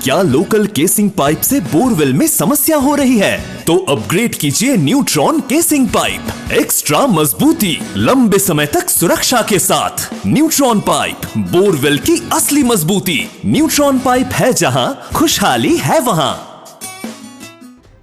क्या local casing pipe से borewell में समस्या हो रही है? तो अपग्रेड कीजिए न्यूट्रॉन केसिंग पाइप। एक्स्ट्रा मजबूती, लंबे समय तक सुरक्षा के साथ। न्यूट्रॉन पाइप, बोरवेल की असली मजबूती। न्यूट्रॉन पाइप है जहां, खुशहाली है वहां।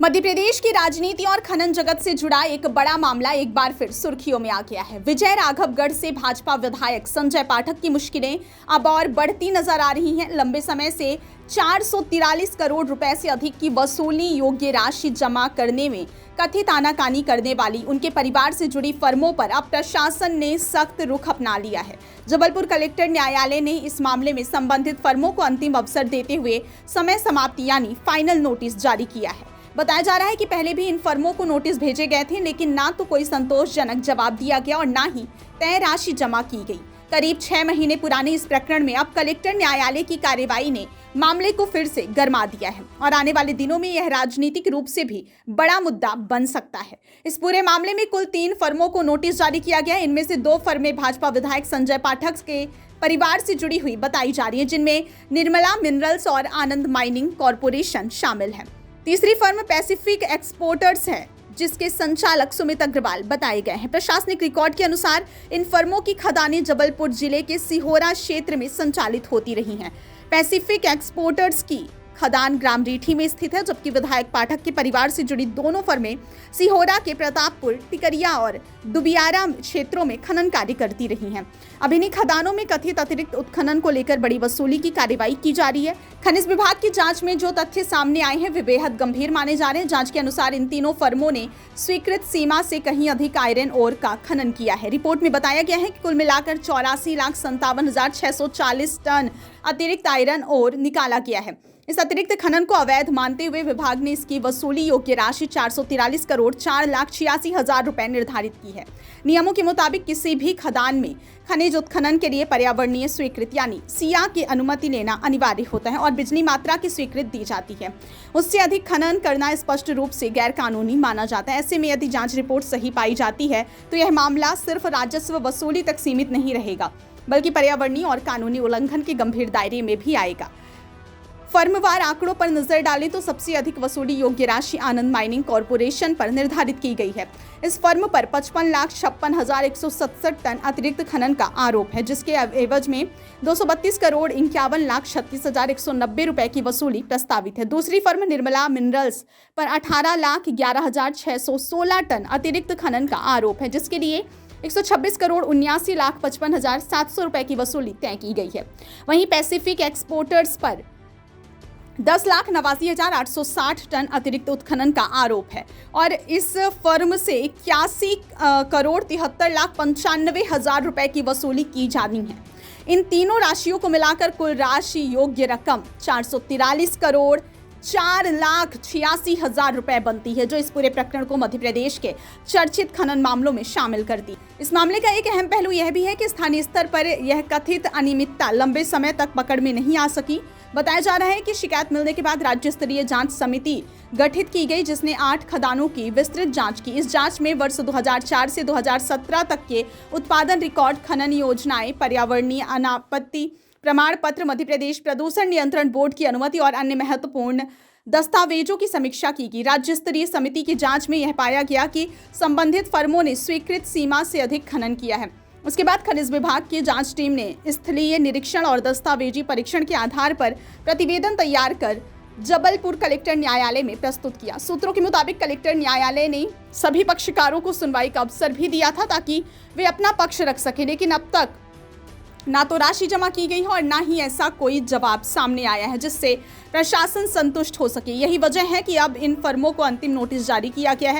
मध्य प्रदेश की राजनीति और खनन जगत से जुड़ा एक बड़ा मामला एक बार फिर सुर्खियों में आ गया है। विजय राघवगढ़ से भाजपा विधायक संजय पाठक की मुश्किलें अब और बढ़ती नजर आ रही हैं। लंबे समय से 443 करोड़ रुपए से अधिक की वसूली योग्य राशि जमा करने में कथित आनाकानी करने वाली उनके परिवार से जुड़ी फर्मों पर अब प्रशासन ने सख्त रुख अपना लिया है। जबलपुर कलेक्टर न्यायालय ने इस मामले में संबंधित फर्मों को अंतिम अवसर देते हुए समय समाप्ति यानी फाइनल नोटिस जारी किया है। बताया जा रहा है कि पहले भी इन फर्मों को नोटिस भेजे गए थे, लेकिन ना तो कोई संतोषजनक जवाब दिया गया और ना ही तय राशि जमा की गई। करीब 6 महीने पुराने इस प्रकरण में अब कलेक्टर न्यायालय की कार्यवाही ने मामले को फिर से गरमा दिया है और आने वाले दिनों में यह राजनीतिक रूप से भी बड़ा मुद्दा बन सकता है। इस पूरे मामले में कुल 3 फर्मों को नोटिस जारी किया गया। इनमें से 2 फर्में भाजपा विधायक संजय पाठक के परिवार से जुड़ी हुई बताई जा रही है, जिनमें निर्मला मिनरल्स और आनंद माइनिंग कॉरपोरेशन शामिल है। तीसरी फर्म पैसिफिक एक्सपोर्टर्स है, जिसके संचालक सुमित अग्रवाल बताए गए हैं। प्रशासनिक रिकॉर्ड के अनुसार इन फर्मों की खदानें जबलपुर जिले के सिहोरा क्षेत्र में संचालित होती रही हैं। पैसिफिक एक्सपोर्टर्स की खदान ग्राम रीठी में स्थित है, जबकि विधायक पाठक के परिवार से जुड़ी दोनों फर्में सिहोरा के प्रतापपुर, टिकरिया और दुबियारा क्षेत्रों में खनन कार्य करती रही हैं। अब इन्हीं खदानों में कथित अतिरिक्त उत्खनन को लेकर बड़ी वसूली की कार्रवाई की जा रही है। खनिज विभाग की जांच में जो तथ्य सामने आए हैं वे बेहद गंभीर माने जा रहे हैं। जांच के अनुसार इन तीनों फर्मों ने स्वीकृत सीमा से कहीं अधिक आयरन ओर का खनन किया है। रिपोर्ट में बताया गया है कि कुल मिलाकर 84,57,640 टन अतिरिक्त आयरन ओर निकाला गया है। इस अतिरिक्त खनन को अवैध मानते हुए विभाग ने इसकी वसूली योग्य राशि 443 करोड़ 4,86,000 रुपए निर्धारित की है। नियमों के मुताबिक किसी भी खदान में खनिज उत्खनन के लिए पर्यावरणीय स्वीकृति यानी सिया की अनुमति लेना अनिवार्य होता है और बिजली मात्रा की स्वीकृति दी जाती है। उससे अधिक खनन करना स्पष्ट रूप से गैर कानूनी माना जाता है। ऐसे में यदि जांच रिपोर्ट सही पाई जाती है तो यह मामला सिर्फ राजस्व वसूली तक सीमित नहीं रहेगा, बल्कि पर्यावरणीय और कानूनी उल्लंघन के गंभीर दायरे में भी आएगा। फर्मवार आंकड़ों पर नजर डालें तो सबसे अधिक वसूली योग्य राशि आनंद माइनिंग कॉरपोरेशन पर निर्धारित की गई है। इस फर्म पर 55,56,167 टन अतिरिक्त खनन का आरोप है, जिसके एवज में 232 करोड़ 51,36,190 रुपए की वसूली प्रस्तावित है। दूसरी फर्म निर्मला मिनरल्स पर 18,11,616 टन अतिरिक्त खनन का आरोप है, जिसके लिए 126 करोड़ 79,55,700 रुपए की वसूली तय की गई है। वहीं पैसिफिक एक्सपोर्टर्स पर 10,89,860 टन अतिरिक्त उत्खनन का आरोप है और इस फर्म से 81 करोड़ 73,95,000 रुपए की वसूली की जानी है। इन तीनों राशियों को मिलाकर कुल राशि योग्य रकम 443 करोड़ 4,86,000 रुपए बनती है, जो इस पूरे प्रकरण को मध्य प्रदेश के चर्चित खनन मामलों में शामिल करती। इस मामले का एक अहम पहलू यह भी है कि स्थानीय स्तर पर यह कथित अनियमितता लंबे समय तक पकड़ में नहीं आ सकी। बताया जा रहा है कि शिकायत मिलने के बाद राज्य स्तरीय जांच समिति गठित की गई, जिसने 8 खदानों की विस्तृत जांच की। इस जांच में वर्ष 2004 से 2017 तक के उत्पादन रिकॉर्ड, खनन योजनाएं, पर्यावरणीय अनापत्ति प्रमाण पत्र, मध्य प्रदेश प्रदूषण नियंत्रण बोर्ड की अनुमति और अन्य महत्वपूर्ण दस्तावेजों की समीक्षा की गई। राज्य स्तरीय समिति की जांच में यह पाया गया कि संबंधित फर्मों ने स्वीकृत सीमा से अधिक खनन किया है। उसके बाद खनिज विभाग की जांच टीम ने स्थलीय निरीक्षण और दस्तावेजी परीक्षण के आधार पर प्रतिवेदन तैयार कर जबलपुर कलेक्टर न्यायालय में प्रस्तुत किया। सूत्रों के मुताबिक कलेक्टर न्यायालय ने सभी पक्षकारों को सुनवाई का अवसर भी दिया था ताकि वे अपना पक्ष रख सके, लेकिन अब तक ना तो राशि जमा की गई है और ना ही ऐसा कोई जवाब सामने आया है जिससे प्रशासन संतुष्ट हो सके। यही वजह है कि अब इन फर्मों को अंतिम नोटिस जारी किया गया है।